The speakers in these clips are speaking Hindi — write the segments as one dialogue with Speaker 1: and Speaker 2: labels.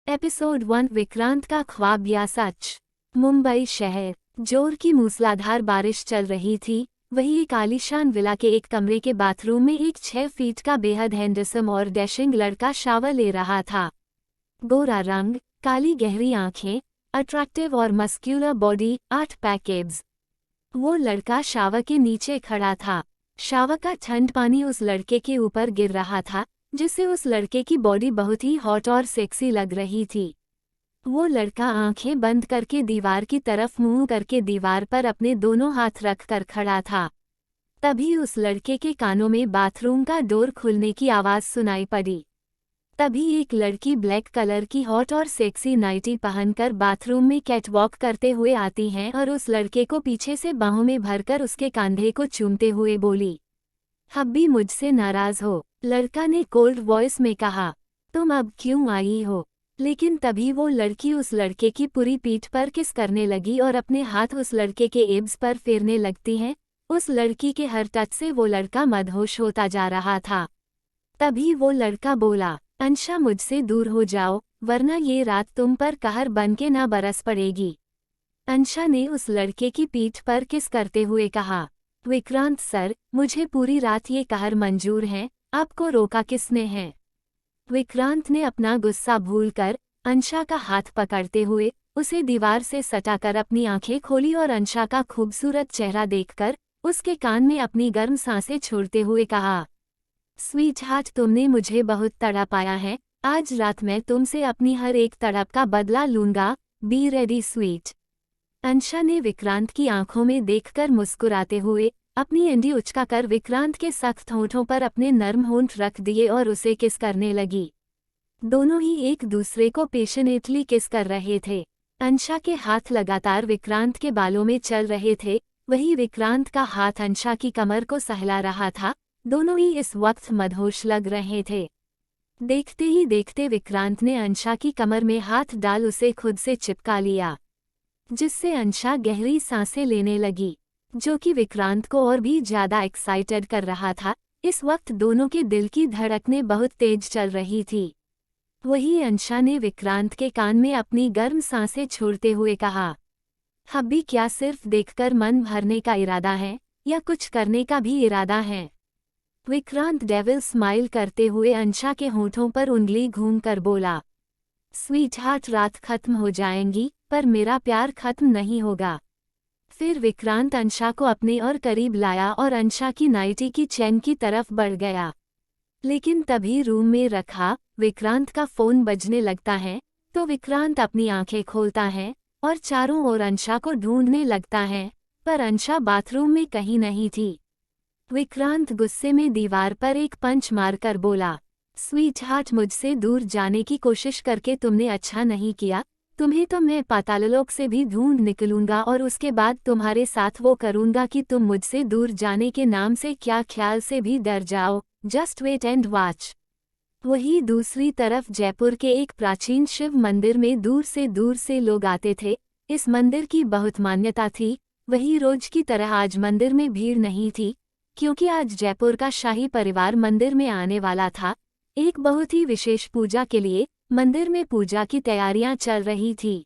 Speaker 1: एपिसोड 1 विक्रांत का ख्वाब या सच। मुंबई शहर। जोर की मूसलाधार बारिश चल रही थी। वही एक आलीशान विला के एक कमरे के बाथरूम में एक 6 फीट का बेहद हैंडसम और डैशिंग लड़का शावर ले रहा था। गोरा रंग, काली गहरी आंखें, अट्रैक्टिव और मस्क्यूलर बॉडी, 8 पैक एब्स। वो लड़का शावर के नीचे खड़ा था। शावर का ठंड पानी उस लड़के के ऊपर गिर रहा था, जिससे उस लड़के की बॉडी बहुत ही हॉट और सेक्सी लग रही थी। वो लड़का आंखें बंद करके दीवार की तरफ मुंह करके दीवार पर अपने दोनों हाथ रख कर खड़ा था। तभी उस लड़के के कानों में बाथरूम का डोर खुलने की आवाज़ सुनाई पड़ी। तभी एक लड़की ब्लैक कलर की हॉट और सेक्सी नाइटी पहनकर बाथरूम में कैटवॉक करते हुए आती है और उस लड़के को पीछे से बाहों में भरकर उसके कंधे को चूमते हुए बोली, हब्बी मुझसे नाराज हो? लड़का ने कोल्ड वॉइस में कहा, तुम अब क्यों आई हो? लेकिन तभी वो लड़की उस लड़के की पूरी पीठ पर किस करने लगी और अपने हाथ उस लड़के के एब्स पर फेरने लगती है। उस लड़की के हर टच से वो लड़का मदहोश होता जा रहा था। तभी वो लड़का बोला, अंशा मुझसे दूर हो जाओ, वरना ये रात तुम पर कहर बन के ना बरस पड़ेगी। अंशा ने उस लड़के की पीठ पर किस करते हुए कहा, विक्रांत सर, मुझे पूरी रात ये कहर मंजूर है, आपको रोका किसने है? विक्रांत ने अपना गुस्सा भूलकर अंशा का हाथ पकड़ते हुए उसे दीवार से सटाकर अपनी आंखें खोली और अंशा का खूबसूरत चेहरा देखकर उसके कान में अपनी गर्म सांसें छोड़ते हुए कहा, स्वीट हार्ट, तुमने मुझे बहुत तड़पाया है। आज रात मैं तुमसे अपनी हर एक तड़प का बदला लूंगा। Be ready sweet. अंशा ने विक्रांत की आंखों में देखकर मुस्कुराते हुए अपनी एंडी उचकाकर विक्रांत के सख्त होंठों पर अपने नर्म होंठ रख दिए और उसे किस करने लगी। दोनों ही एक दूसरे को पेशनेटली किस कर रहे थे। अंशा के हाथ लगातार विक्रांत के बालों में चल रहे थे, वही विक्रांत का हाथ अंशा की कमर को सहला रहा था। दोनों ही इस वक्त मदहोश लग रहे थे। देखते ही देखते विक्रांत ने अंशा की कमर में हाथ डाल उसे खुद से चिपका लिया, जिससे अंशा गहरी सांसें लेने लगी, जो कि विक्रांत को और भी ज्यादा एक्साइटेड कर रहा था। इस वक्त दोनों के दिल की धड़कनें बहुत तेज चल रही थी। वही अंशा ने विक्रांत के कान में अपनी गर्म सांसें छोड़ते हुए कहा, हब्बी, क्या सिर्फ देखकर मन भरने का इरादा है या कुछ करने का भी इरादा है? विक्रांत डेविल स्माइल करते हुए अंशा के होंठों पर उंगली घूमकर बोला, स्वीट हार्ट, रात खत्म हो जाएंगी पर मेरा प्यार खत्म नहीं होगा। फिर विक्रांत अंशा को अपने और करीब लाया और अंशा की नाइटी की चैन की तरफ बढ़ गया। लेकिन तभी रूम में रखा विक्रांत का फोन बजने लगता है, तो विक्रांत अपनी आंखें खोलता है और चारों ओर अंशा को ढूंढने लगता है, पर अंशा बाथरूम में कहीं नहीं थी। विक्रांत गुस्से में दीवार पर एक पंच मारकर बोला, स्वीट हार्ट, मुझसे दूर जाने की कोशिश करके तुमने अच्छा नहीं किया। तुम्हें तो मैं पाताललोक से भी ढूंढ निकलूंगा और उसके बाद तुम्हारे साथ वो करूंगा कि तुम मुझसे दूर जाने के नाम से क्या ख्याल से भी डर जाओ। Just wait and watch. वही दूसरी तरफ जयपुर के एक प्राचीन शिव मंदिर में दूर से लोग आते थे। इस मंदिर की बहुत मान्यता थी। वही रोज की तरह आज मंदिर में भीड़ नहीं थी, क्योंकि आज जयपुर का शाही परिवार मंदिर में आने वाला था। एक बहुत ही विशेष पूजा के लिए मंदिर में पूजा की तैयारियां चल रही थी।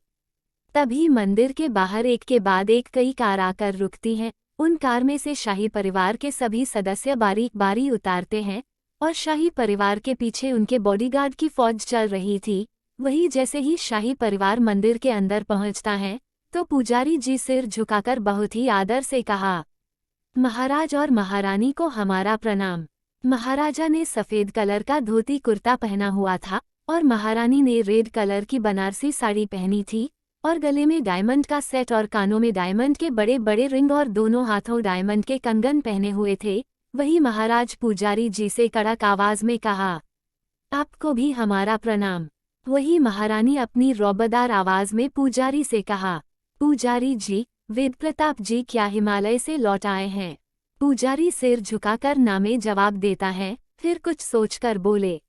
Speaker 1: तभी मंदिर के बाहर एक के बाद एक कई कार आकर रुकती हैं। उन कार में से शाही परिवार के सभी सदस्य बारी बारी उतारते हैं और शाही परिवार के पीछे उनके बॉडीगार्ड की फौज चल रही थी। वही जैसे ही शाही परिवार मंदिर के अंदर पहुंचता है, तो पुजारी जी सिर झुकाकर बहुत ही आदर से कहा, महाराज और महारानी को हमारा प्रणाम। महाराजा ने सफ़ेद कलर का धोती कुर्ता पहना हुआ था और महारानी ने रेड कलर की बनारसी साड़ी पहनी थी और गले में डायमंड का सेट और कानों में डायमंड के बड़े बड़े रिंग और दोनों हाथों डायमंड के कंगन पहने हुए थे। वही महाराज पुजारी जी से कड़क आवाज में कहा, आपको भी हमारा प्रणाम। वही महारानी अपनी रौबदार आवाज में पुजारी से कहा, पुजारी जी, वेद प्रताप जी क्या हिमालय से लौट आए हैं? पुजारी सिर झुकाकर नामे जवाब देता है, फिर कुछ सोचकर बोले,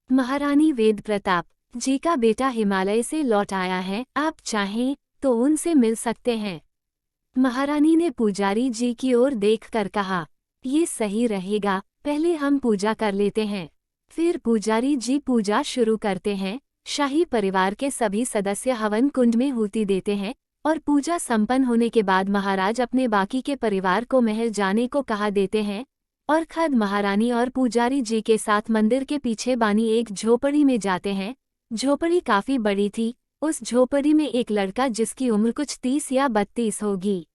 Speaker 1: महारानी, वेद प्रताप जी का बेटा हिमालय से लौट आया है, आप चाहें तो उनसे मिल सकते हैं। महारानी ने पुजारी जी की ओर देखकर कहा, ये सही रहेगा, पहले हम पूजा कर लेते हैं। फिर पुजारी जी पूजा शुरू करते हैं। शाही परिवार के सभी सदस्य हवन कुंड में हुति देते हैं और पूजा संपन्न होने के बाद महाराज अपने बाकी के परिवार को महल जाने को कहा देते हैं और खद महारानी और पुजारी जी के साथ मंदिर के पीछे बानी एक झोपड़ी में जाते हैं। झोपड़ी काफी बड़ी थी। उस झोपड़ी में एक लड़का जिसकी उम्र कुछ 30 या 32 होगी,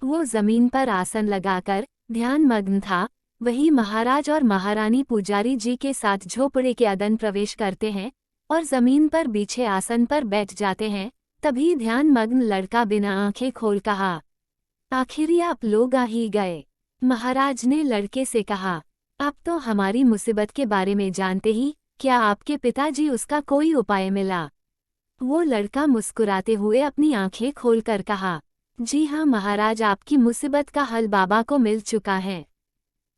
Speaker 1: वो जमीन पर आसन लगाकर ध्यान मग्न था। वही महाराज और महारानी पुजारी जी के साथ झोपड़ी के अदन प्रवेश करते हैं और जमीन पर बिछे आसन पर बैठ जाते हैं। तभी ध्यान मग्न लड़का बिना आंखें खोल कहा, आखिर आप लोग आ ही गए। महाराज ने लड़के से कहा, आप तो हमारी मुसीबत के बारे में जानते ही, क्या आपके पिताजी उसका कोई उपाय मिला? वो लड़का मुस्कुराते हुए अपनी आंखें खोलकर कहा, जी हाँ महाराज, आपकी मुसीबत का हल बाबा को मिल चुका है।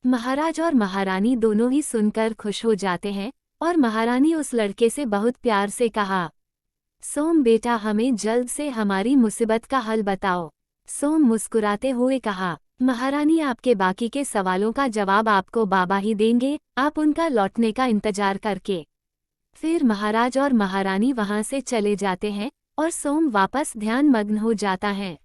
Speaker 1: महाराज और महारानी दोनों ही सुनकर खुश हो जाते हैं और महारानी उस लड़के से बहुत प्यार से कहा, सोम बेटा, हमें जल्द से हमारी मुसीबत का हल बताओ। सोम मुस्कुराते हुए कहा, महारानी, आपके बाकी के सवालों का जवाब आपको बाबा ही देंगे, आप उनका लौटने का इंतजार करके। फिर महाराज और महारानी वहां से चले जाते हैं और सोम वापस ध्यान मग्न हो जाता है।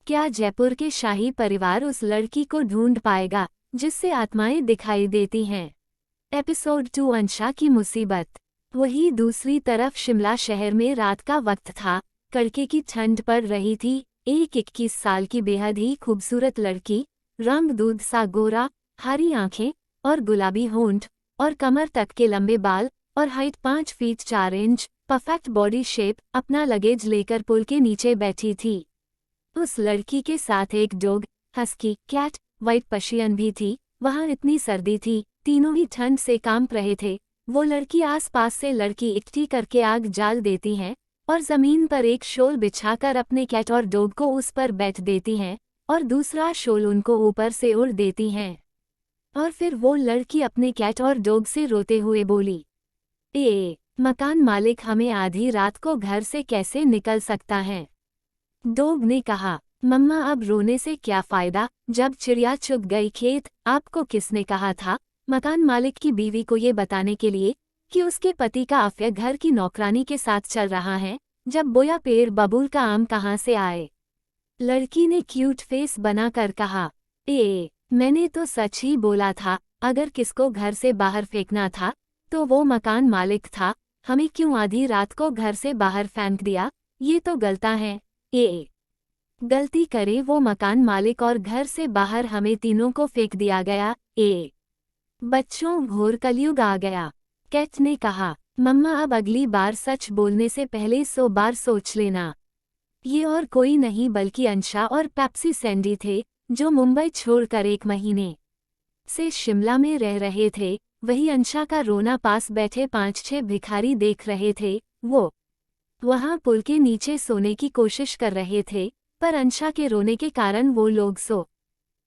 Speaker 1: क्या जयपुर के शाही परिवार उस लड़की को ढूंढ पाएगा जिससे आत्माएं दिखाई देती हैं? एपिसोड 2 अंशा की मुसीबत। वहीं दूसरी तरफ शिमला शहर में रात का वक्त था। कड़के की ठंड पड़ रही थी। एक 21 साल की बेहद ही खूबसूरत लड़की, रंग दूध सा गोरा, हरी आंखें और गुलाबी होंठ और कमर तक के लंबे बाल और height 5 feet 4 inch, perfect body shape, अपना लगेज लेकर पुल के नीचे बैठी थी। उस लड़की के साथ एक dog, husky cat, white Persian भी थी। वहां इतनी सर्दी थी, तीनों ही ठंड से कांप रहे थे। वो लड़की आसपास से लड़की इकट्ठी करके आग जाल देती हैं और जमीन पर एक शॉल बिछाकर अपने कैट और डॉग को उस पर बैठ देती हैं और दूसरा शॉल उनको ऊपर से उड़ देती हैं। और फिर वो लड़की अपने कैट और डॉग से रोते हुए बोली, मकान मालिक, हमें आधी रात को घर से कैसे निकल सकता है? डॉग ने कहा, मम्मा, अब रोने से क्या फायदा, जब चिड़िया चुग गई खेत। आपको किसने कहा था? मकान मालिक की बीवी को ये बताने के लिए कि उसके पति का अफेयर घर की नौकरानी के साथ चल रहा है, जब बोया पेड़ बबूल का आम कहाँ से आए? लड़की ने क्यूट फेस बनाकर कहा, मैंने तो सच ही बोला था। अगर किसको घर से बाहर फेंकना था तो वो मकान मालिक था। हमें क्यों आधी रात को घर से बाहर फेंक दिया? ये तो गलता है। गलती करे वो मकान मालिक और घर से बाहर हमें तीनों को फेंक दिया गया। बच्चों, घोर कलयुग आ गया। कैट ने कहा, मम्मा, अब अगली बार सच बोलने से पहले 100 बार सोच लेना। ये और कोई नहीं बल्कि अंशा और पेप्सी सैंडी थे, जो मुंबई छोड़कर 1 महीने से शिमला में रह रहे थे। वही अंशा का रोना पास बैठे 5-6 भिखारी देख रहे थे। वो वहां पुल के नीचे सोने की कोशिश कर रहे थे, पर अंशा के रोने के कारण वो लोग सो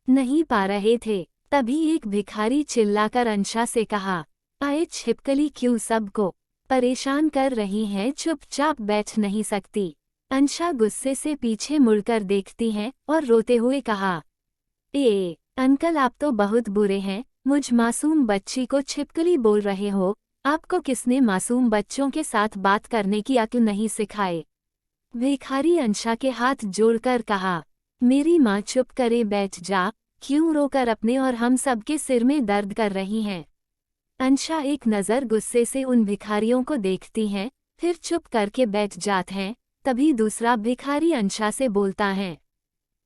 Speaker 1: नहीं पा रहे थे। तभी एक भिखारी चिल्लाकर अंशा से कहा, आए छिपकली, क्यों सबको परेशान कर रही हैं? चुपचाप बैठ नहीं सकती? अंशा गुस्से से पीछे मुड़कर देखती है और रोते हुए कहा, अंकल, आप तो बहुत बुरे हैं। मुझ मासूम बच्ची को छिपकली बोल रहे हो? आपको किसने मासूम बच्चों के साथ बात करने की अक्ल नहीं सिखाए? भिखारी अंशा के हाथ जोड़कर कहा, मेरी माँ, चुप करे बैठ जा। क्यों रोकर अपने और हम सबके सिर में दर्द कर रही हैं? अंशा एक नज़र गुस्से से उन भिखारियों को देखती हैं, फिर चुप करके बैठ जाते हैं। तभी दूसरा भिखारी अंशा से बोलता है।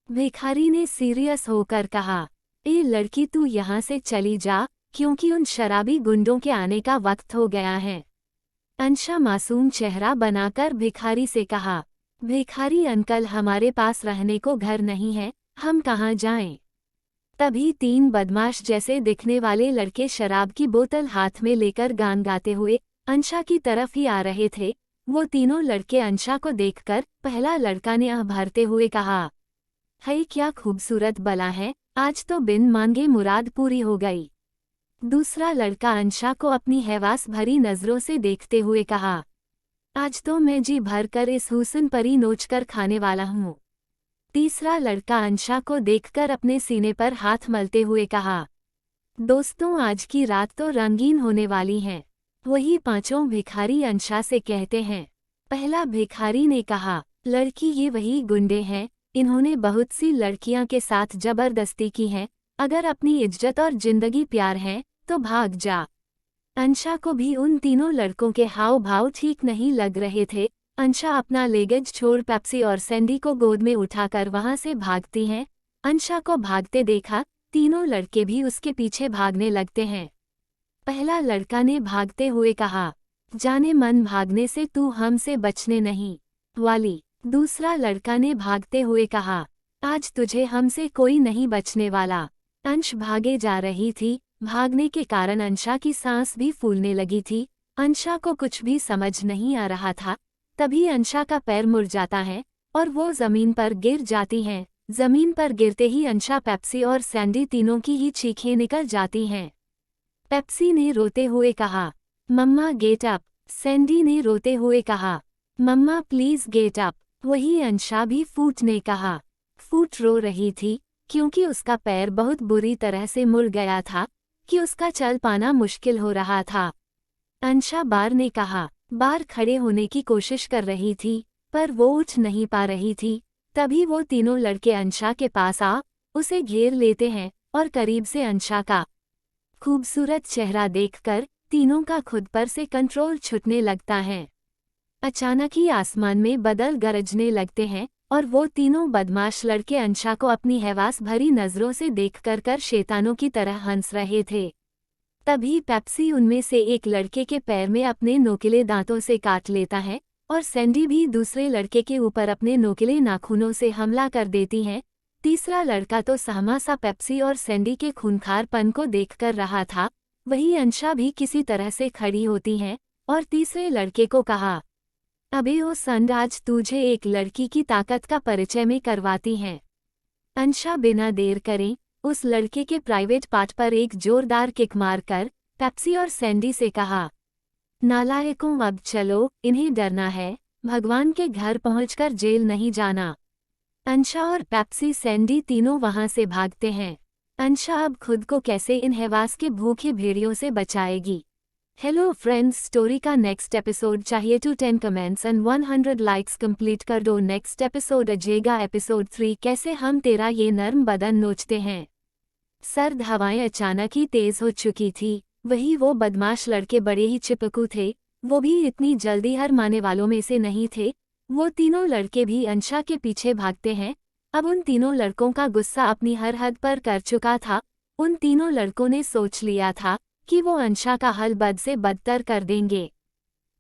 Speaker 1: भिखारी ने सीरियस होकर कहा, लड़की, तू यहाँ से चली जा, क्योंकि उन शराबी गुंडों के आने का वक्त हो गया है। अंशा मासूम चेहरा बनाकर भिखारी से कहा, भिखारी अंकल, हमारे पास रहने को घर नहीं है, हम कहाँ जाएं? तभी 3 बदमाश जैसे दिखने वाले लड़के शराब की बोतल हाथ में लेकर गान गाते हुए अंशा की तरफ ही आ रहे थे। वो तीनों लड़के अंशा को देखकर पहला लड़का ने आह भरते हुए कहा, है क्या खूबसूरत बला है, आज तो बिन मांगे मुराद पूरी हो गई। दूसरा लड़का अंशा को अपनी हैवास भरी नजरों से देखते हुए कहा, आज तो मैं जी भर कर इस हुस्न परी नोचकर खाने वाला हूँ। तीसरा लड़का अंशा को देखकर अपने सीने पर हाथ मलते हुए कहा, दोस्तों, आज की रात तो रंगीन होने वाली है। वही पांचों भिखारी अंशा से कहते हैं। पहला भिखारी ने कहा, लड़की ये वही गुंडे हैं, इन्होंने बहुत सी लड़कियां के साथ जबरदस्ती की है, अगर अपनी इज्जत और जिंदगी प्यार है तो भाग जा। अंशा को भी उन तीनों लड़कों के हाव भाव ठीक नहीं लग रहे थे। अंशा अपना लेगेज छोड़ पेप्सी और सैंडी को गोद में उठाकर वहां से भागती हैं। अंशा को भागते देखा तीनों लड़के भी उसके पीछे भागने लगते हैं। पहला लड़का ने भागते हुए कहा, जाने मन भागने से तू हमसे बचने नहीं वाली। दूसरा लड़का ने भागते हुए कहा, आज तुझे हमसे कोई नहीं बचने वाला। अंश भागे जा रही थी। भागने के कारण अंशा की सांस भी फूलने लगी थी। अंशा को कुछ भी समझ नहीं आ रहा था। तभी अंशा का पैर मुड़ जाता है और वो जमीन पर गिर जाती हैं। जमीन पर गिरते ही अंशा, पेप्सी और सैंडी तीनों की ही चीखें निकल जाती हैं। पेप्सी ने रोते हुए कहा, मम्मा गेट अप। सैंडी ने रोते हुए कहा, मम्मा प्लीज गेट अप। वही अंशा भी फूट ने कहा। फूट रो रही थी क्योंकि उसका पैर बहुत बुरी तरह से मुड़ गया था कि उसका चल पाना मुश्किल हो रहा था। अंशा बार ने कहा, बार खड़े होने की कोशिश कर रही थी पर वो उठ नहीं पा रही थी। तभी वो तीनों लड़के अंशा के पास आ उसे घेर लेते हैं और करीब से अंशा का खूबसूरत चेहरा देखकर तीनों का खुद पर से कंट्रोल छूटने लगता है। अचानक ही आसमान में बादल गरजने लगते हैं और वो तीनों बदमाश लड़के अंशा को अपनी हैवास भरी नजरों से देखकर शैतानों की तरह हंस रहे थे। तभी पेप्सी उनमें से एक लड़के के पैर में अपने नोकीले दांतों से काट लेता है और सैंडी भी दूसरे लड़के के ऊपर अपने नोकीले नाखूनों से हमला कर देती है। तीसरा लड़का तो सहमा सा पेप्सी और सैंडी के खूंखारपन को देखकर रहा था। वही अंशा भी किसी तरह से खड़ी होती है और तीसरे लड़के को कहा, अबे ओ संड, आज तुझे एक लड़की की ताकत का परिचय में करवाती हैं। अंशा बिना देर करे उस लड़के के प्राइवेट पार्ट पर एक जोरदार किक मारकर पेप्सी और सैंडी से कहा, नालायकों अब चलो, इन्हें डरना है, भगवान के घर पहुंचकर जेल नहीं जाना। अंशा और पेप्सी सैंडी तीनों वहां से भागते हैं। अंशा अब खुद को कैसे इन हैवास के भूखे भेड़ियों से बचाएगी। हेलो फ्रेंड्स, स्टोरी का नेक्स्ट एपिसोड चाहिए to 10 comments and 100 likes complete कर दो। नेक्स्ट एपिसोड अजेगा एपिसोड 3, कैसे हम तेरा ये नर्म बदन नोचते हैं। सर्द हवाएं अचानक ही तेज हो चुकी थी। वही वो बदमाश लड़के बड़े ही चिपकू थे। वो भी इतनी जल्दी हार मानने वालों में से नहीं थे। वो तीनों लड़के भी अंशा के पीछे भागते हैं। अब उन तीनों लड़कों का गुस्सा अपनी हर हद पर कर चुका था। उन तीनों लड़कों ने सोच लिया था कि वो अंशा का हल बद से बदतर कर देंगे।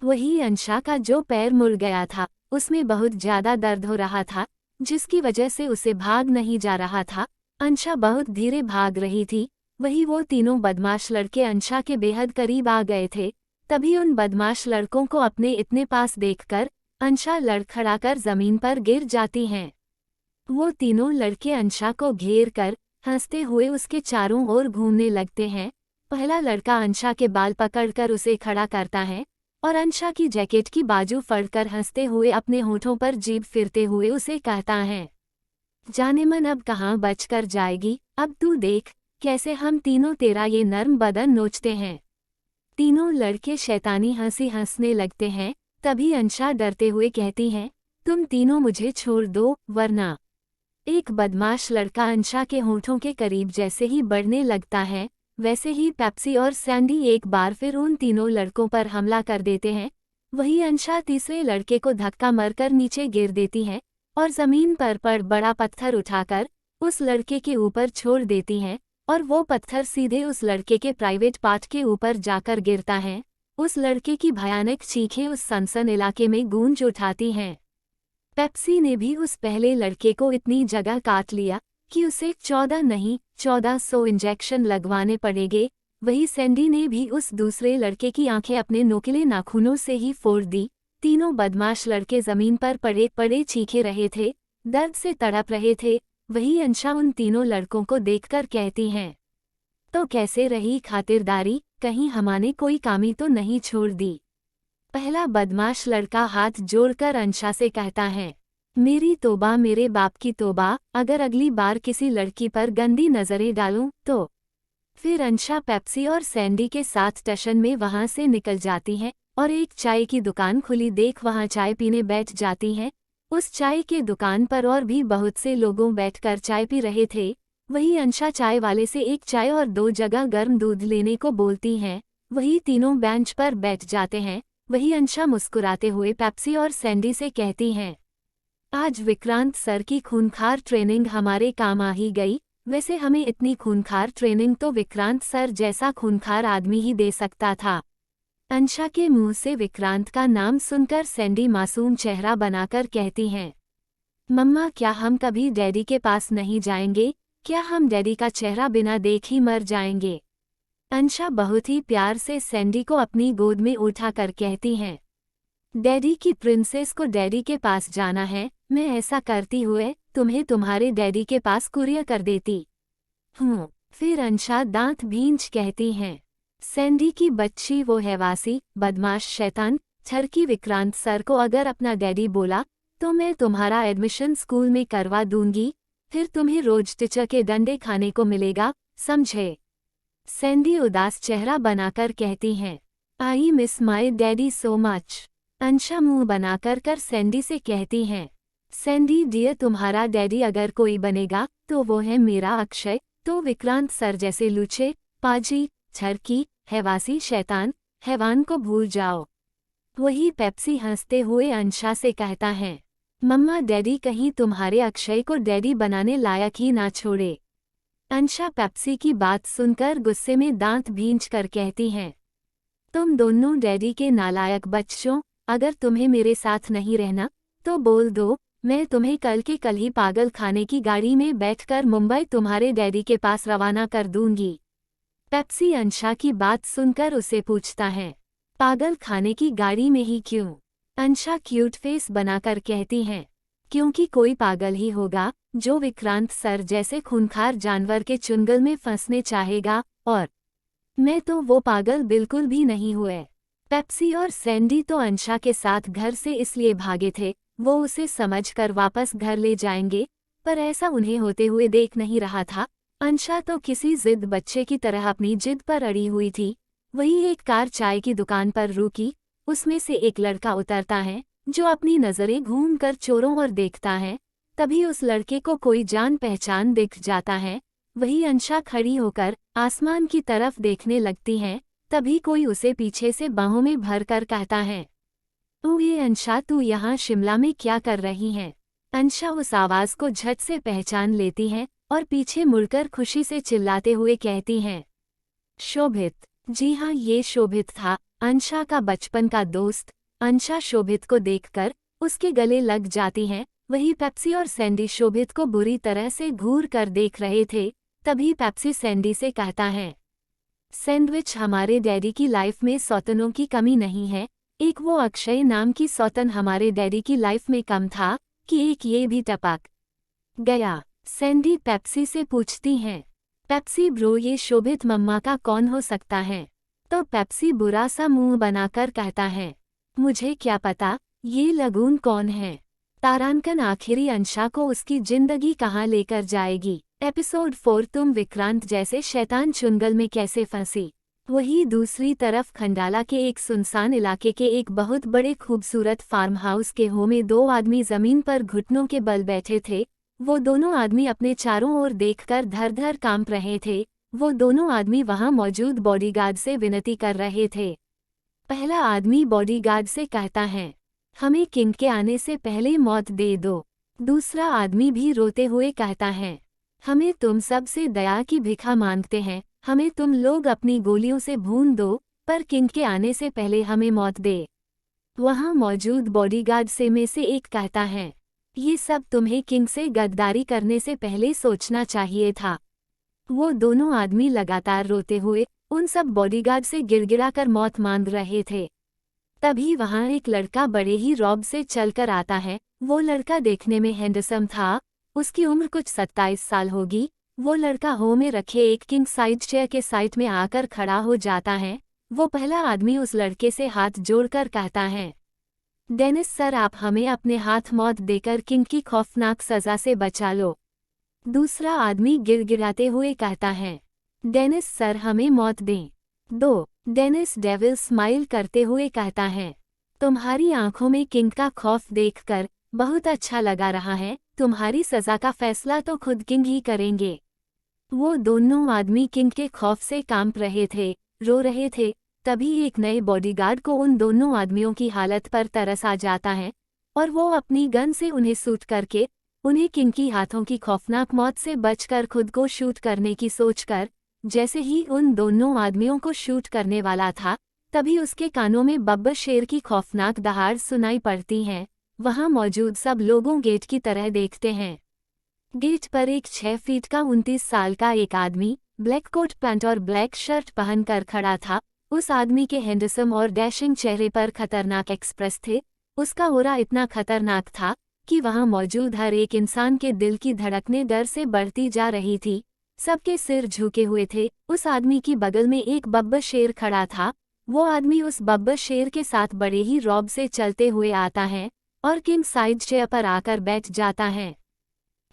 Speaker 1: वही अंशा का जो पैर मुड़ गया था उसमें बहुत ज्यादा दर्द हो रहा था, जिसकी वजह से उसे भाग नहीं जा रहा था। अंशा बहुत धीरे भाग रही थी। वही वो तीनों बदमाश लड़के अंशा के बेहद करीब आ गए थे। तभी उन बदमाश लड़कों को अपने इतने पास देखकर अंशा लड़खड़ाकर जमीन पर गिर जाती हैं। वो तीनों लड़के अंशा को घेर कर हंसते हुए उसके चारों ओर घूमने लगते हैं। पहला लड़का अंशा के बाल पकड़कर उसे खड़ा करता है और अंशा की जैकेट की बाजू फड़कर हंसते हुए अपने होठों पर जीभ फिरते हुए उसे कहता है, जाने मन अब कहाँ बचकर जाएगी, अब तू देख कैसे हम तीनों तेरा ये नर्म बदन नोचते हैं। तीनों लड़के शैतानी हंसी हंसने लगते हैं। तभी अंशा डरते हुए कहती है, तुम तीनों मुझे छोड़ दो वरना। एक बदमाश लड़का अंशा के होठों के करीब जैसे ही बढ़ने लगता है, वैसे ही पेप्सी और सैंडी एक बार फिर उन तीनों लड़कों पर हमला कर देते हैं। वही अंशा तीसरे लड़के को धक्का मारकर नीचे गिर देती है और जमीन पर बड़ा पत्थर उठाकर उस लड़के के ऊपर छोड़ देती है और वो पत्थर सीधे उस लड़के के प्राइवेट पार्ट के ऊपर जाकर गिरता है। उस लड़के की भयानक चीखें उस सनसन इलाके में गूंज उठाती हैं। पेप्सी ने भी उस पहले लड़के को इतनी जगह काट लिया कि उसे 14 नहीं 1400 इंजेक्शन लगवाने पड़ेंगे। वही सैंडी ने भी उस दूसरे लड़के की आंखें अपने नोकीले नाखूनों से ही फोड़ दी। तीनों बदमाश लड़के जमीन पर पड़े पड़े चीखे रहे थे, दर्द से तड़प रहे थे। वही अंशा उन तीनों लड़कों को देखकर कहती हैं, तो कैसे रही खातिरदारी, कहीं हमने कोई कामी तो नहीं छोड़ दी। पहला बदमाश लड़का हाथ जोड़कर अंशा से कहता है, मेरी तौबा, मेरे बाप की तौबा, अगर अगली बार किसी लड़की पर गंदी नजरें डालूं तो। फिर अंशा पेप्सी और सैंडी के साथ टशन में वहां से निकल जाती हैं और एक चाय की दुकान खुली देख वहां चाय पीने बैठ जाती हैं। उस चाय के दुकान पर और भी बहुत से लोगों बैठकर चाय पी रहे थे। वही अंशा चाय वाले से एक चाय और 2 जगह गर्म दूध लेने को बोलती हैं। वही तीनों बेंच पर बैठ जाते हैं। वही अंशा मुस्कुराते हुए पेप्सी और सैंडी से कहती हैं, आज विक्रांत सर की खूंखार ट्रेनिंग हमारे काम आ ही गई। वैसे हमें इतनी खूंखार ट्रेनिंग तो विक्रांत सर जैसा खूंखार आदमी ही दे सकता था। अंशा के मुंह से विक्रांत का नाम सुनकर सैंडी मासूम चेहरा बनाकर कहती हैं, मम्मा क्या हम कभी डैडी के पास नहीं जाएंगे? क्या हम डैडी का चेहरा बिना देख ही मर जाएंगे? अंशा बहुत ही प्यार से सैंडी को अपनी गोद में उठाकर कहती हैं, डैडी की प्रिंसेस को डैडी के पास जाना है। मैं ऐसा करती हुए तुम्हें तुम्हारे डैडी के पास कुरियर कर देती हूँ। फिर अंशा दांत भींच कहती हैं, सैंडी की बच्ची वो हैवासी बदमाश शैतान छरकी विक्रांत सर को अगर अपना डैडी बोला तो मैं तुम्हारा एडमिशन स्कूल में करवा दूंगी। फिर तुम्हें रोज टीचर के डंडे खाने को मिलेगा, समझे? सैंडी उदास चेहरा बनाकर कहती हैं, I miss my daddy so much. Ansha मुंह बनाकर कर सैंडी से कहती हैं, सैंडी डियर तुम्हारा डैडी अगर कोई बनेगा तो वो है मेरा अक्षय। तो विक्रांत सर जैसे लूचे, पाजी, छरकी, हैवासी शैतान, हैवान को भूल जाओ। वही पेप्सी हंसते हुए अंशा से कहता है, मम्मा डैडी कहीं तुम्हारे अक्षय को डैडी बनाने लायक ही ना छोड़े। अंशा पेप्सी की बात सुनकर गुस्से में दांत भींच कर कहती हैं, तुम दोनों डैडी के नालायक बच्चों, अगर तुम्हें मेरे साथ नहीं रहना तो बोल दो, मैं तुम्हें कल के कल ही पागल खाने की गाड़ी में बैठकर मुंबई तुम्हारे डैडी के पास रवाना कर दूंगी। पेप्सी अंशा की बात सुनकर उसे पूछता है, पागल खाने की गाड़ी में ही क्यों? अंशा क्यूट फेस बनाकर कहती हैं, क्योंकि कोई पागल ही होगा जो विक्रांत सर जैसे खूंखार जानवर के चुंगल में फंसने चाहेगा, और मैं तो वो पागल बिल्कुल भी नहीं हुए। पेप्सी और सैंडी तो अंशा के साथ घर से इसलिए भागे थे वो उसे समझकर वापस घर ले जाएंगे, पर ऐसा उन्हें होते हुए देख नहीं रहा था। अंशा तो किसी जिद बच्चे की तरह अपनी जिद पर अड़ी हुई थी। वही एक कार चाय की दुकान पर रुकी। उसमें से एक लड़का उतरता है जो अपनी नज़रें घूमकर चोरों और देखता है। तभी उस लड़के को कोई जान पहचान दिख जाता है। वही अंशा खड़ी होकर आसमान की तरफ देखने लगती है। तभी कोई उसे पीछे से बाहों में भरकर कहता है, ओए अंशा तू यहाँ शिमला में क्या कर रही है? अंशा उस आवाज़ को झट से पहचान लेती है और पीछे मुड़कर खुशी से चिल्लाते हुए कहती हैं, शोभित। जी हाँ, ये शोभित था, अंशा का बचपन का दोस्त। अंशा शोभित को देखकर उसके गले लग जाती हैं। वही पेप्सी और सैंडी शोभित को बुरी तरह से घूर कर देख रहे थे। तभी पेप्सी सैंडी से कहता है, सैंडविच हमारे डैडी की लाइफ में सौतनों की कमी नहीं है। एक वो अक्षय नाम की सौतन हमारे डैडी की लाइफ में कम था कि एक ये भी टपक गया। सैंडी पेप्सी से पूछती हैं, पेप्सी ब्रो ये शोभित मम्मा का कौन हो सकता है? तो पेप्सी बुरा सा मुंह बनाकर कहता है, मुझे क्या पता ये लगून कौन है। तारांकन आखिरी अंशा को उसकी जिंदगी कहाँ लेकर जाएगी। एपिसोड 4 तुम विक्रांत जैसे शैतान चुंगल में कैसे फंसी। वही दूसरी तरफ खंडाला के एक सुनसान इलाके के एक बहुत बड़े खूबसूरत फार्म हाउस के हो में 2 आदमी जमीन पर घुटनों के बल बैठे थे। वो दोनों आदमी अपने चारों ओर देखकर धर-धर कांप रहे थे। वो दोनों आदमी वहां मौजूद बॉडीगार्ड से विनती कर रहे थे। पहला आदमी बॉडीगार्ड से कहता है, हमें किंग के आने से पहले मौत दे दो। दूसरा आदमी भी रोते हुए कहता है, हमें तुम सब से दया की भिक्षा मांगते हैं, हमें तुम लोग अपनी गोलियों से भून दो, पर किंग के आने से पहले हमें मौत दे। वहां मौजूद बॉडीगार्ड से में से एक कहता है, ये सब तुम्हें किंग से गद्दारी करने से पहले सोचना चाहिए था। वो दोनों आदमी लगातार रोते हुए उन सब बॉडीगार्ड से गिड़गिड़ाकर मौत मांग रहे थे। तभी वहां एक लड़का बड़े ही रौब से चलकर आता है। वो लड़का देखने में हैंडसम था। उसकी उम्र कुछ 27 साल होगी। वो लड़का हो में रखे एक किंग साइज चेयर के साइड में आकर खड़ा हो जाता है। वो पहला आदमी उस लड़के से हाथ जोड़कर कहता है, डेनिस सर आप हमें अपने हाथ मौत देकर किंग की खौफनाक सजा से बचा लो। दूसरा आदमी गिड़गिड़ाते हुए कहता है, डेनिस सर हमें मौत दें। 2 डेनिस डेविल स्माइल करते हुए कहता है, तुम्हारी आंखों में किंग का खौफ देखकर बहुत अच्छा लगा रहा है, तुम्हारी सजा का फैसला तो खुद किंग ही करेंगे। वो दोनों आदमी किंग के खौफ से कांप रहे थे, रो रहे थे। तभी एक नए बॉडीगार्ड को उन दोनों आदमियों की हालत पर तरस आ जाता है और वो अपनी गन से उन्हें शूट करके उन्हें किंग की हाथों की खौफनाक मौत से बचकर खुद को शूट करने की सोचकर जैसे ही उन दोनों आदमियों को शूट करने वाला था, तभी उसके कानों में बब्बर शेर की खौफनाक दहाड़ सुनाई पड़ती है। वहां मौजूद सब लोगों गेट की तरह देखते हैं। गेट पर एक 6 फीट का 29 साल का एक आदमी ब्लैक कोट पैंट और ब्लैक शर्ट पहनकर खड़ा था। उस आदमी के हैंडसम और डैशिंग चेहरे पर खतरनाक एक्सप्रेस थे। उसका ऑरा इतना खतरनाक था कि वहां मौजूद हर एक इंसान के दिल की धड़कनें डर से बढ़ती जा रही थी। सबके सिर झुके हुए थे। उस आदमी की बगल में एक बब्बर शेर खड़ा था। वो आदमी उस बब्बर शेर के साथ बड़े ही रौब से चलते हुए आता है और किंग साइड चेयर पर आकर बैठ जाता है।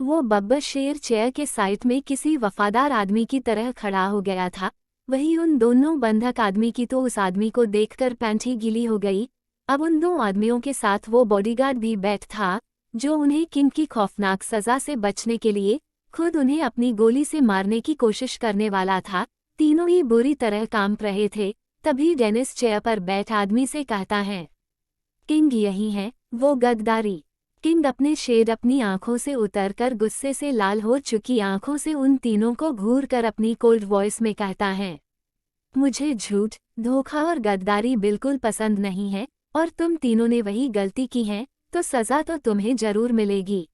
Speaker 1: वो बब्बर शेर चेयर के साइड में किसी वफादार आदमी की तरह खड़ा हो गया था। वही उन दोनों बंधक आदमी की तो उस आदमी को देखकर पैंट ही गीली हो गई। अब उन 2 आदमियों के साथ वो बॉडीगार्ड भी बैठ था जो उन्हें किंग की खौफनाक सजा से बचने के लिए खुद उन्हें अपनी गोली से मारने की कोशिश करने वाला था। तीनों ही बुरी तरह कांप रहे थे। तभी डेनिस चेयर पर बैठ आदमी से कहता है, किंग यही है वो गद्दारी। किंग अपने शेड अपनी आंखों से उतरकर गुस्से से लाल हो चुकी आंखों से उन तीनों को घूर कर अपनी कोल्ड वॉइस में कहता है, मुझे झूठ, धोखा और गद्दारी बिल्कुल पसंद नहीं है और तुम तीनों ने वही गलती की है तो सजा तो तुम्हें जरूर मिलेगी।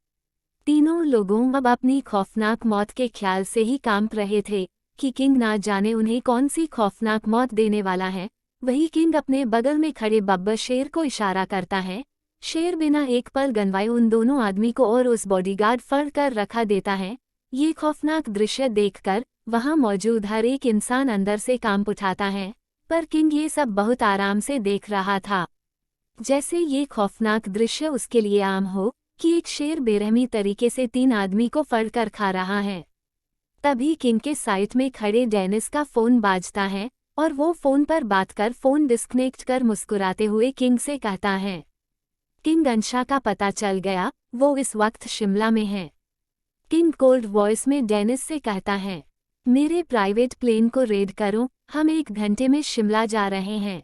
Speaker 1: तीनों लोगों अब अपनी खौफनाक मौत के ख्याल से ही कांप रहे थे कि किंग ना जाने उन्हें कौन सी खौफनाक मौत देने वाला है। वही किंग अपने बगल में खड़े बब्बर शेर को इशारा करता है। शेर बिना एक पल गनवाए उन दोनों आदमी को और उस बॉडीगार्ड फड़ कर रखा देता है। ये खौफनाक दृश्य देखकर वहां मौजूद हर एक इंसान अंदर से कांप उठाता है, पर किंग ये सब बहुत आराम से देख रहा था, जैसे ये खौफनाक दृश्य उसके लिए आम हो कि एक शेर बेरहमी तरीके से 3 आदमी को फड़ कर खा रहा है। तभी किंग के साइड में खड़े डेनिस का फोन बाजता है और वो फोन पर बात कर फोन डिस्कनेक्ट कर मुस्कुराते हुए किंग से कहता है, किंग अंशा का पता चल गया, वो इस वक्त शिमला में है। किंग कोल्ड वॉइस में डेनिस से कहता है, मेरे प्राइवेट प्लेन को रेड करो, हम 1 घंटे में शिमला जा रहे हैं।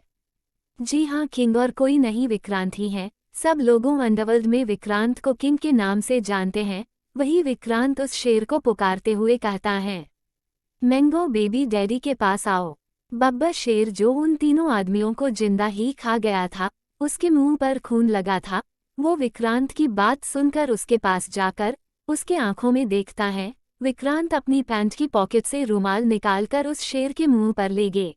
Speaker 1: जी हाँ किंग, और कोई नहीं विक्रांत ही है। सब लोगों अंडरवर्ल्ड में विक्रांत को किंग के नाम से जानते हैं। वही विक्रांत उस शेर को पुकारते हुए कहता है, मैंगो बेबी डैडी के पास आओ। बब्बर शेर जो उन तीनों आदमियों को जिंदा ही खा गया था, उसके मुंह पर खून लगा था। वो विक्रांत की बात सुनकर उसके पास जाकर उसके आंखों में देखता है। विक्रांत अपनी पैंट की पॉकेट से रुमाल निकालकर उस शेर के मुंह पर ले गए।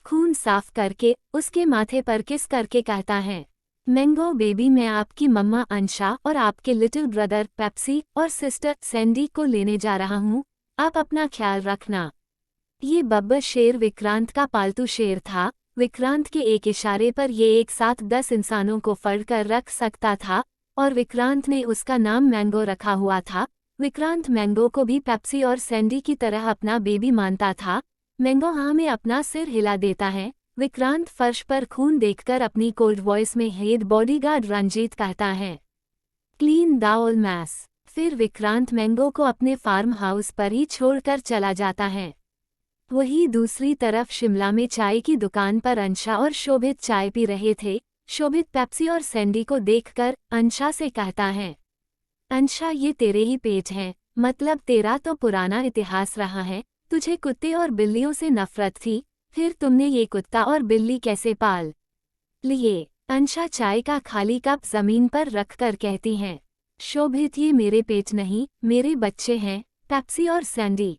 Speaker 1: खून साफ करके उसके माथे पर किस करके कहता है, मैंगो बेबी मैं आपकी मम्मा अंशा और आपके लिटिल ब्रदर पेप्सी और सिस्टर सैंडी को लेने जा रहा हूँ, आप अपना ख्याल रखना। ये बब्बर शेर विक्रांत का पालतू शेर था। विक्रांत के एक इशारे पर ये एक साथ 10 इंसानों को फड़ कर रख सकता था और विक्रांत ने उसका नाम मैंगो रखा हुआ था। विक्रांत मैंगो को भी पेप्सी और सैंडी की तरह अपना बेबी मानता था। मैंगो हाँ में अपना सिर हिला देता है। विक्रांत फर्श पर खून देखकर अपनी कोल्ड वॉइस में हेड बॉडीगार्ड रंजीत कहता है, क्लीन द ऑल मैस। फिर विक्रांत मैंगो को अपने फार्म हाउस पर ही छोड़कर चला जाता है। वहीं दूसरी तरफ शिमला में चाय की दुकान पर अंशा और शोभित चाय पी रहे थे। शोभित पेप्सी और सैंडी को देखकर अंशा से कहता है, अंशा ये तेरे ही पेज हैं, मतलब तेरा तो पुराना इतिहास रहा है। तुझे कुत्ते और बिल्लियों से नफरत थी, फिर तुमने ये कुत्ता और बिल्ली कैसे पाल लिए। अंशा चाय का खाली कप जमीन पर रखकर कहती हैं, शोभित ये मेरे पेट नहीं, मेरे बच्चे हैं, पेप्सी और सैंडी।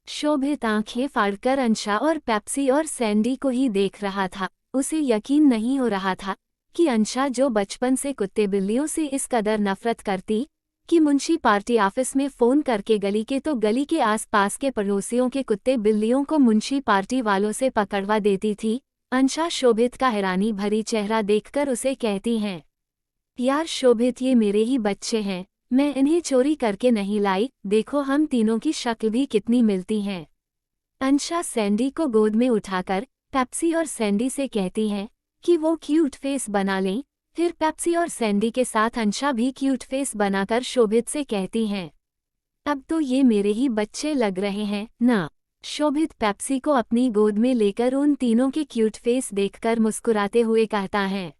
Speaker 1: शोभित आंखें फाड़कर अंशा और पेप्सी और सैंडी को ही देख रहा था। उसे यकीन नहीं हो रहा था कि अंशा जो बचपन से कुत्ते बिल्लियों से इस कदर नफरत करती कि मुंशी पार्टी ऑफिस में फ़ोन करके गली के आसपास के पड़ोसियों के कुत्ते बिल्लियों को मुंशी पार्टी वालों से पकड़वा देती थी। अंशा शोभित का हैरानी भरी चेहरा देखकर उसे कहती हैं, यार शोभित ये मेरे ही बच्चे हैं, मैं इन्हें चोरी करके नहीं लाई, देखो हम तीनों की शक्ल भी कितनी मिलती हैं। अंशा सैंडी को गोद में उठाकर पेप्सी और सैंडी से कहती है कि वो क्यूट फेस बना लें। फिर पेप्सी और सैंडी के साथ अंशा भी क्यूट फेस बनाकर शोभित से कहती हैं, अब तो ये मेरे ही बच्चे लग रहे हैं ना। शोभित पेप्सी को अपनी गोद में लेकर उन तीनों के क्यूट फेस देखकर मुस्कुराते हुए कहता है,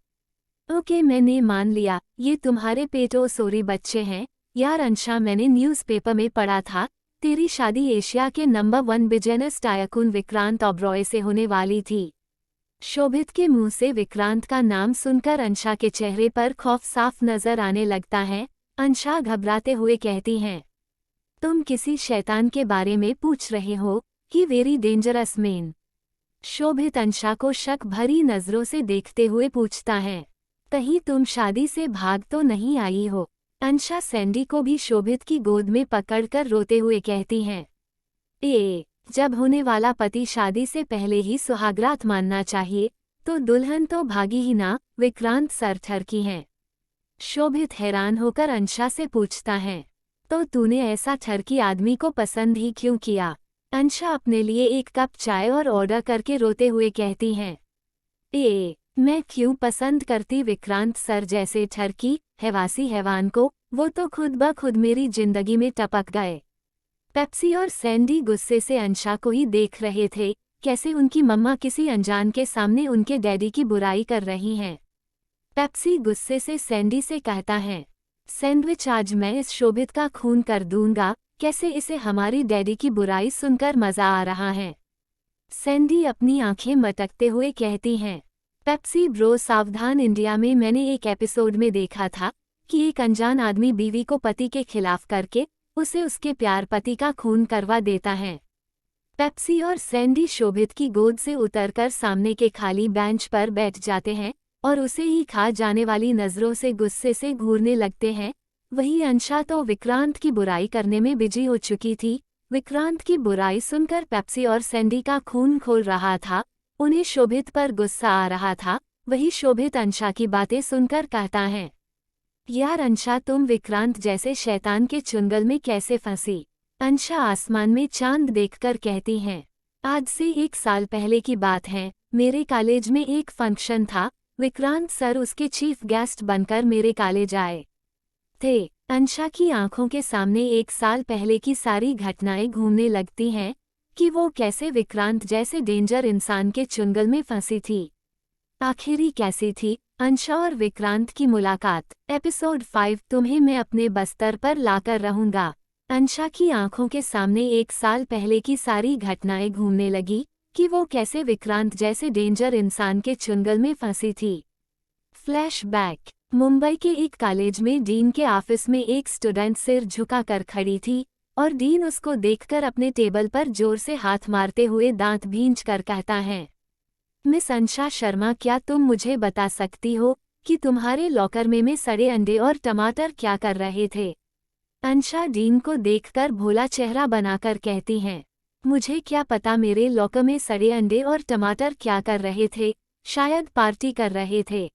Speaker 1: ओके मैंने मान लिया, ये तुम्हारे पेटो सोरी बच्चे हैं। यार अंशा, मैंने न्यूज़पेपर में पढ़ा था तेरी शादी एशिया के number 1 business tycoon Vikrant Oberoi से होने वाली थी। शोभित के मुंह से विक्रांत का नाम सुनकर अंशा के चेहरे पर खौफ साफ नजर आने लगता है। अंशा घबराते हुए कहती हैं, तुम किसी शैतान के बारे में पूछ रहे हो कि वेरी डेंजरस मैन। शोभित अंशा को शक भरी नजरों से देखते हुए पूछता है, कहीं तुम शादी से भाग तो नहीं आई हो। अंशा सैंडी को भी शोभित की गोद में पकड़कर रोते हुए कहती हैं, जब होने वाला पति शादी से पहले ही सुहागरात मानना चाहिए तो दुल्हन तो भागी ही ना। विक्रांत सर ठरकी हैं। शोभित हैरान होकर अंशा से पूछता है, तो तूने ऐसा ठरकी आदमी को पसंद ही क्यों किया। अंशा अपने लिए एक कप चाय और ऑर्डर करके रोते हुए कहती हैं, मैं क्यों पसंद करती विक्रांत सर जैसे ठरकी हैवासी हैवान को, वो तो खुद ब खुद मेरी जिंदगी में टपक गए। पेप्सी और सैंडी गुस्से से अंशा को ही देख रहे थे, कैसे उनकी मम्मा किसी अनजान के सामने उनके डैडी की बुराई कर रही हैं। पेप्सी गुस्से से सैंडी से कहता है, सैंडविच आज मैं इस शोभित का खून कर दूंगा, कैसे इसे हमारी डैडी की बुराई सुनकर मजा आ रहा है। सैंडी अपनी आंखें मटकते हुए कहती हैं, पेप्सी ब्रो सावधान, इंडिया में मैंने एक एपिसोड में देखा था कि एक अनजान आदमी बीवी को पति के खिलाफ करके उसे उसके प्यार पति का खून करवा देता है। पेप्सी और सैंडी शोभित की गोद से उतरकर सामने के खाली बेंच पर बैठ जाते हैं और उसे ही खा जाने वाली नजरों से गुस्से से घूरने लगते हैं। वही अंशा तो विक्रांत की बुराई करने में बिजी हो चुकी थी। विक्रांत की बुराई सुनकर पेप्सी और सैंडी का खून खोल रहा था, उन्हें शोभित पर गुस्सा आ रहा था। वही शोभित अंशा की बातें सुनकर कहता है, यार अंशा, तुम विक्रांत जैसे शैतान के चुंगल में कैसे फंसी। अंशा आसमान में चांद देखकर कहती हैं, आज से 1 साल पहले की बात है, मेरे कॉलेज में एक फंक्शन था। विक्रांत सर उसके चीफ गेस्ट बनकर मेरे कॉलेज आए थे। अंशा की आंखों के सामने 1 साल पहले की सारी घटनाएं घूमने लगती हैं कि वो कैसे विक्रांत जैसे डेंजर इंसान के चुंगल में फंसी थी। आखिरी कैसी थी अंशा और विक्रांत की मुलाकात। एपिसोड 5, तुम्हें मैं अपने बस्तर पर लाकर रहूंगा। अंशा की आंखों के सामने 1 साल पहले की सारी घटनाएं घूमने लगी कि वो कैसे विक्रांत जैसे डेंजर इंसान के चुंगल में फंसी थी। फ्लैशबैक। मुंबई के एक कॉलेज में डीन के ऑफिस में एक स्टूडेंट सिर झुकाकर खड़ी थी और डीन उसको देखकर अपने टेबल पर जोर से हाथ मारते हुए दांत भींचकर कहता है, मिस अंशा शर्मा, क्या तुम मुझे बता सकती हो कि तुम्हारे लॉकर में सड़े अंडे और टमाटर क्या कर रहे थे। अंशा डीन को देखकर भोला चेहरा बनाकर कहती हैं, मुझे क्या पता मेरे लॉकर में सड़े अंडे और टमाटर क्या कर रहे थे, शायद पार्टी कर रहे थे।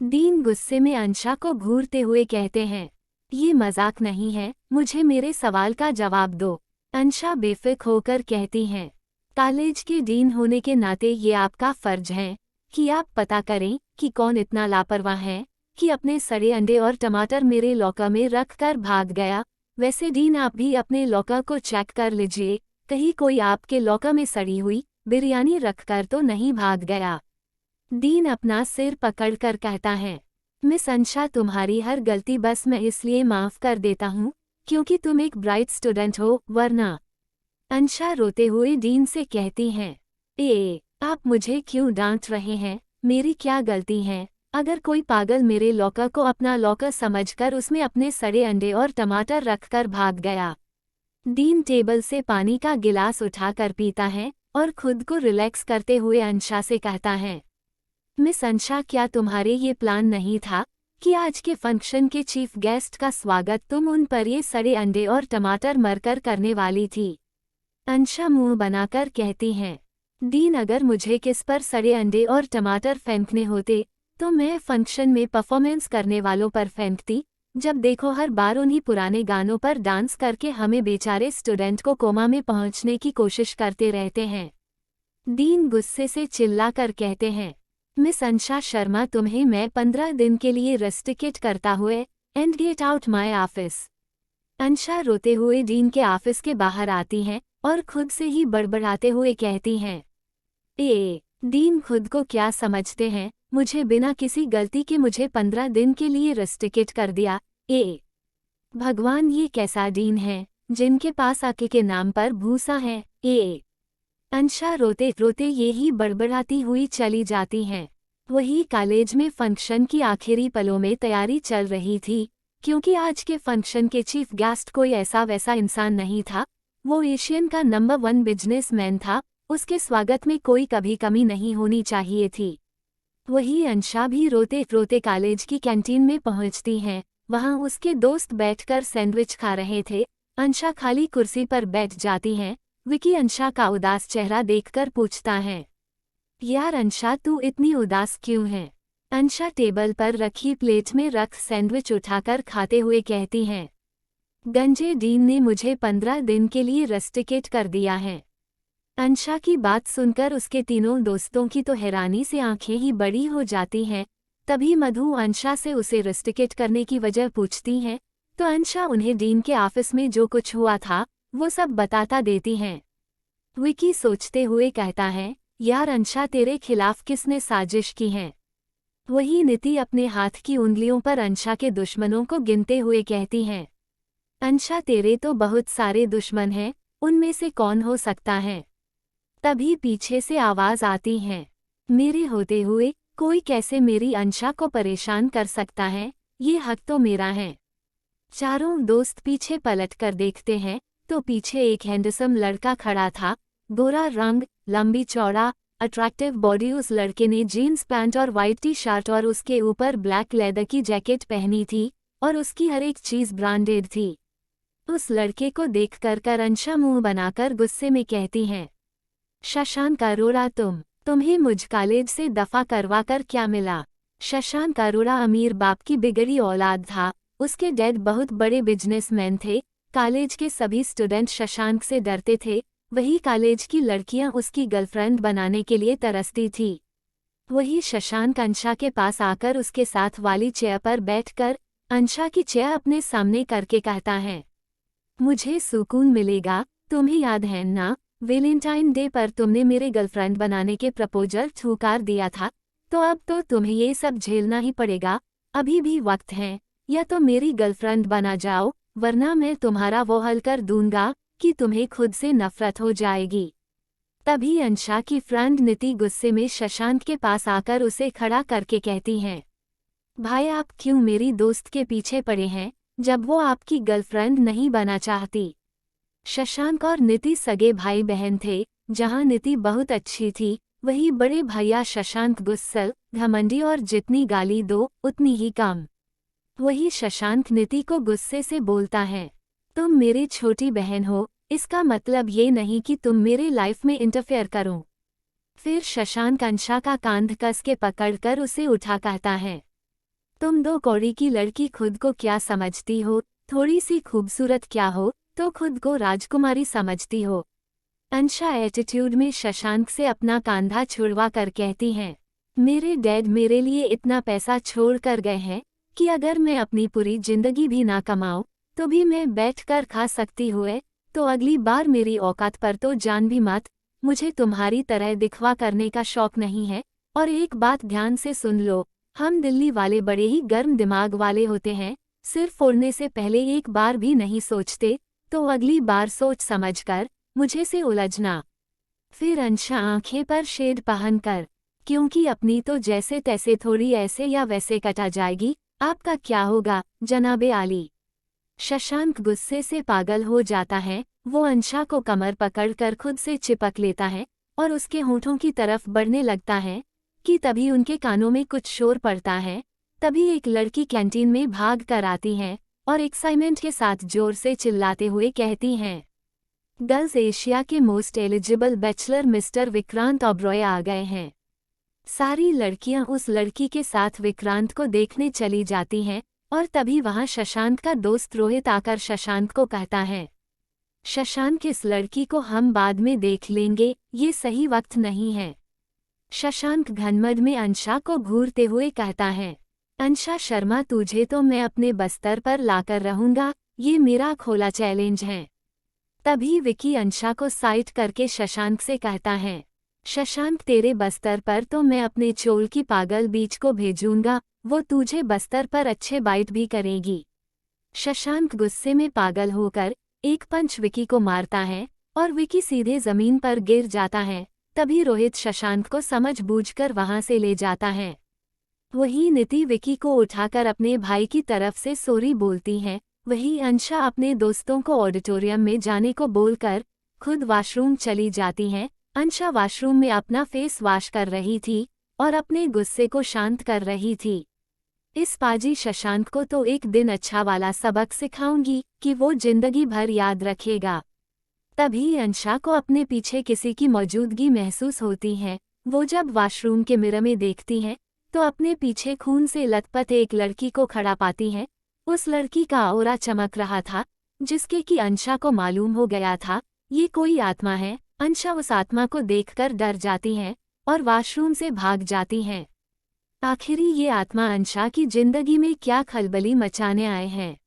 Speaker 1: डीन गुस्से में अंशा को घूरते हुए कहते हैं, ये मजाक नहीं है, मुझे मेरे सवाल का जवाब दो। अंशा बेफिक्र होकर कहती हैं, कॉलेज के डीन होने के नाते ये आपका फर्ज है कि आप पता करें कि कौन इतना लापरवाह है कि अपने सड़े अंडे और टमाटर मेरे लॉकर में रख कर भाग गया। वैसे डीन, आप भी अपने लॉकर को चेक कर लीजिए, कहीं कोई आपके लॉकर में सड़ी हुई बिरयानी रखकर तो नहीं भाग गया। डीन अपना सिर पकड़कर कहता है, मिस अंशा, तुम्हारी हर गलती बस मैं इसलिए माफ़ कर देता हूँ क्योंकि तुम एक ब्राइट स्टूडेंट हो, वरना। अंशा रोते हुए डीन से कहती हैं, आप मुझे क्यों डांट रहे हैं, मेरी क्या गलती है। अगर कोई पागल मेरे लॉकर को अपना लॉकर समझकर उसमें अपने सड़े अंडे और टमाटर रखकर भाग गया। डीन टेबल से पानी का गिलास उठाकर पीता है और खुद को रिलैक्स करते हुए अंशा से कहता है, मिस अंशा, क्या तुम्हारे ये प्लान नहीं था कि आज के फंक्शन के चीफ गेस्ट का स्वागत तुम उन पर ये सड़े अंडे और टमाटर मरकर करने वाली थी। अंशा मुंह बनाकर कहती हैं, डीन, अगर मुझे किस पर सड़े अंडे और टमाटर फेंकने होते तो मैं फंक्शन में परफॉर्मेंस करने वालों पर फेंकती, जब देखो हर बार उन्हीं पुराने गानों पर डांस करके हमें बेचारे स्टूडेंट को कोमा में पहुंचने की कोशिश करते रहते हैं। डीन गुस्से से चिल्लाकर कहते हैं, मिस अंशा शर्मा, तुम्हें मैं 15 दिन के लिए रस्टिकेट करता हुए and get out my office. Ansha रोते हुए डीन के ऑफिस के बाहर आती हैं और खुद से ही बड़बड़ाते हुए कहती हैं, डीन खुद को क्या समझते हैं, मुझे बिना किसी गलती के मुझे 15 दिन के लिए रस्टिकेट कर दिया। भगवान, ये कैसा डीन है जिनके पास आके के नाम पर भूसा है। अंशा रोते रोते यही बड़बड़ाती हुई चली जाती हैं। वही कॉलेज में फंक्शन की आखिरी पलों में तैयारी चल रही थी, क्योंकि आज के फंक्शन के चीफ गेस्ट कोई ऐसा वैसा इंसान नहीं था, वो एशियन का नंबर 1 बिजनेसमैन था। उसके स्वागत में कोई कभी कमी नहीं होनी चाहिए थी। वही अंशा भी रोते रोते कॉलेज की कैंटीन में पहुंचती हैं। वहां उसके दोस्त बैठकर सैंडविच खा रहे थे। अंशा खाली कुर्सी पर बैठ जाती हैं। विकी अंशा का उदास चेहरा देखकर पूछता है, यार अंशा, तू इतनी उदास क्यों है? अंशा टेबल पर रखी प्लेट में रख सैंडविच उठाकर खाते हुए कहती हैं, गंजे डीन ने मुझे 15 दिन के लिए रस्टिकेट कर दिया है। अंशा की बात सुनकर उसके तीनों दोस्तों की तो हैरानी से आंखें ही बड़ी हो जाती हैं। तभी मधु अंशा से उसे रस्टिकेट करने की वजह पूछती हैं, तो अंशा उन्हें डीन के ऑफिस में जो कुछ हुआ था वो सब बताता देती हैं। विकी सोचते हुए कहता है, यार अंशा, तेरे खिलाफ किसने साजिश की है? वही नीति अपने हाथ की उंगलियों पर अंशा के दुश्मनों को गिनते हुए कहती हैं, अंशा, तेरे तो बहुत सारे दुश्मन हैं, उनमें से कौन हो सकता है? तभी पीछे से आवाज आती है, मेरे होते हुए कोई कैसे मेरी अंशा को परेशान कर सकता है? ये हक तो मेरा है। चारों दोस्त पीछे पलटकर देखते हैं तो पीछे एक हैंडसम लड़का खड़ा था। गोरा रंग, लंबी चौड़ा, अट्रैक्टिव बॉडी। उस लड़के ने जीन्स पैंट और वाइट टी शर्ट और उसके ऊपर ब्लैक लेदर की जैकेट पहनी थी और उसकी हर एक चीज ब्रांडेड थी। उस लड़के को देखकर अंशा मुंह बनाकर गुस्से में कहती हैं, शशांक अरोड़ा, तुम्हें मुझ कॉलेज से दफा करवाकर क्या मिला? शशांक अरोड़ा अमीर बाप की बिगड़ी औलाद था। उसके डैड बहुत बड़े बिजनेसमैन थे। कॉलेज के सभी स्टूडेंट शशांक से डरते थे। वही कॉलेज की लड़कियां उसकी गर्लफ्रेंड बनाने के लिए तरसती थी। वही शशांक अंशा के पास आकर उसके साथ वाली चेयर पर बैठकर अंशा की चेयर अपने सामने करके कहता है, मुझे सुकून मिलेगा। तुम्हें याद है ना, वैलेंटाइन डे पर तुमने मेरे गर्लफ्रेंड बनाने के प्रपोजल ठुकार दिया था, तो अब तो तुम्हें ये सब झेलना ही पड़ेगा। अभी भी वक्त है, या तो मेरी गर्लफ्रेंड बना जाओ, वरना मैं तुम्हारा वो हल कर दूंगा कि तुम्हें खुद से नफरत हो जाएगी। तभी अंशा की फ्रेंड नीति गुस्से में शशांक के पास आकर उसे खड़ा करके कहती है, भाई, आप क्यों मेरी दोस्त के पीछे पड़े हैं जब वो आपकी गर्लफ्रेंड नहीं बना चाहती? शशांक और नीति सगे भाई बहन थे। जहां नीति बहुत अच्छी थी, वही बड़े भैया शशांक गुस्सल, घमंडी और जितनी गाली दो उतनी ही कम। वही शशांक नीति को गुस्से से बोलता है, तुम मेरी छोटी बहन हो, इसका मतलब ये नहीं कि तुम मेरे लाइफ में इंटरफेयर करो। फिर शशांक अंशा का कांध कस के पकड़कर उसे उठा कहता है, तुम दो कौड़ी की लड़की खुद को क्या समझती हो? थोड़ी सी खूबसूरत क्या हो तो खुद को राजकुमारी समझती हो? अंशा एटीट्यूड में शशांक से अपना कांधा छुड़वा कर कहती हैं, मेरे डैड मेरे लिए इतना पैसा छोड़ कर गए हैं कि अगर मैं अपनी पूरी जिंदगी भी ना कमाऊं तो भी मैं बैठकर खा सकती हूँ। तो अगली बार मेरी औकात पर तो जान भी मत। मुझे तुम्हारी तरह दिखवा करने का शौक नहीं है। और एक बात ध्यान से सुन लो, हम दिल्ली वाले बड़े ही गर्म दिमाग वाले होते हैं। सिर फोड़ने से पहले एक बार भी नहीं सोचते, तो अगली बार सोच समझकर मुझे से उलझना। फिर अंशा आंखें पर शेड पहनकर, क्योंकि अपनी तो जैसे तैसे थोड़ी ऐसे या वैसे कटा जाएगी, आपका क्या होगा जनाबे आली? शशांक गुस्से से पागल हो जाता है। वो अंशा को कमर पकड़कर खुद से चिपक लेता है और उसके होठों की तरफ बढ़ने लगता है कि तभी उनके कानों में कुछ शोर पड़ता है। तभी एक लड़की कैंटीन में भाग कर आती है और एक्साइटमेंट के साथ जोर से चिल्लाते हुए कहती हैं, गर्ल्स एशिया के most eligible bachelor mister Vikrant Oberoi आ गए हैं। सारी लड़कियां उस लड़की के साथ विक्रांत को देखने चली जाती हैं और तभी वहां शशांक का दोस्त रोहित आकर शशांक को कहता है, शशांक इस लड़की को हम बाद में देख लेंगे, ये सही वक्त नहीं है। शशांक घनमद में अंशा को घूरते हुए कहता है, अंशा शर्मा तुझे तो मैं अपने बस्तर पर लाकर रहूंगा, ये मेरा खोला चैलेंज है। तभी विकी अंशा को साइड करके शशांक से कहता है, शशांक तेरे बस्तर पर तो मैं अपने चोल की पागल बीच को भेजूंगा, वो तुझे बस्तर पर अच्छे बाइट भी करेगी। शशांक गुस्से में पागल होकर एक पंच विकी को मारता है और विकी सीधे जमीन पर गिर जाता है। तभी रोहित शशांक को समझबूझकर वहां से ले जाता है। वही नीति विकी को उठाकर अपने भाई की तरफ से सॉरी बोलती है। वही अंशा अपने दोस्तों को ऑडिटोरियम में जाने को बोलकर खुद वॉशरूम चली जाती है। अंशा वॉशरूम में अपना फेस वॉश कर रही थी और अपने गुस्से को शांत कर रही थी। इस पाजी शशांक को तो एक दिन अच्छा वाला सबक सिखाऊंगी कि वो जिंदगी भर याद रखेगा। तभी अंशा को अपने पीछे किसी की मौजूदगी महसूस होती है। वो जब वॉशरूम के मिरर में देखती है तो अपने पीछे खून से लथपथ एक लड़की को खड़ा पाती है। उस लड़की का ऑरा चमक रहा था, जिसके कि अंशा को मालूम हो गया था ये कोई आत्मा है। अंशा उस आत्मा को देखकर डर जाती है और वॉशरूम से भाग जाती है। आखिरी ये आत्मा अंशा की जिंदगी में क्या खलबली मचाने आए हैं।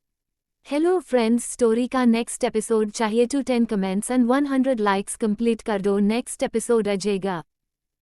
Speaker 1: हेलो फ्रेंड्स, स्टोरी का नेक्स्ट एपिसोड चाहिए तो 10 कमेंट्स एंड 100 लाइक्स कंप्लीट कर दो। नेक्स्ट एपिसोड आ जाएगा।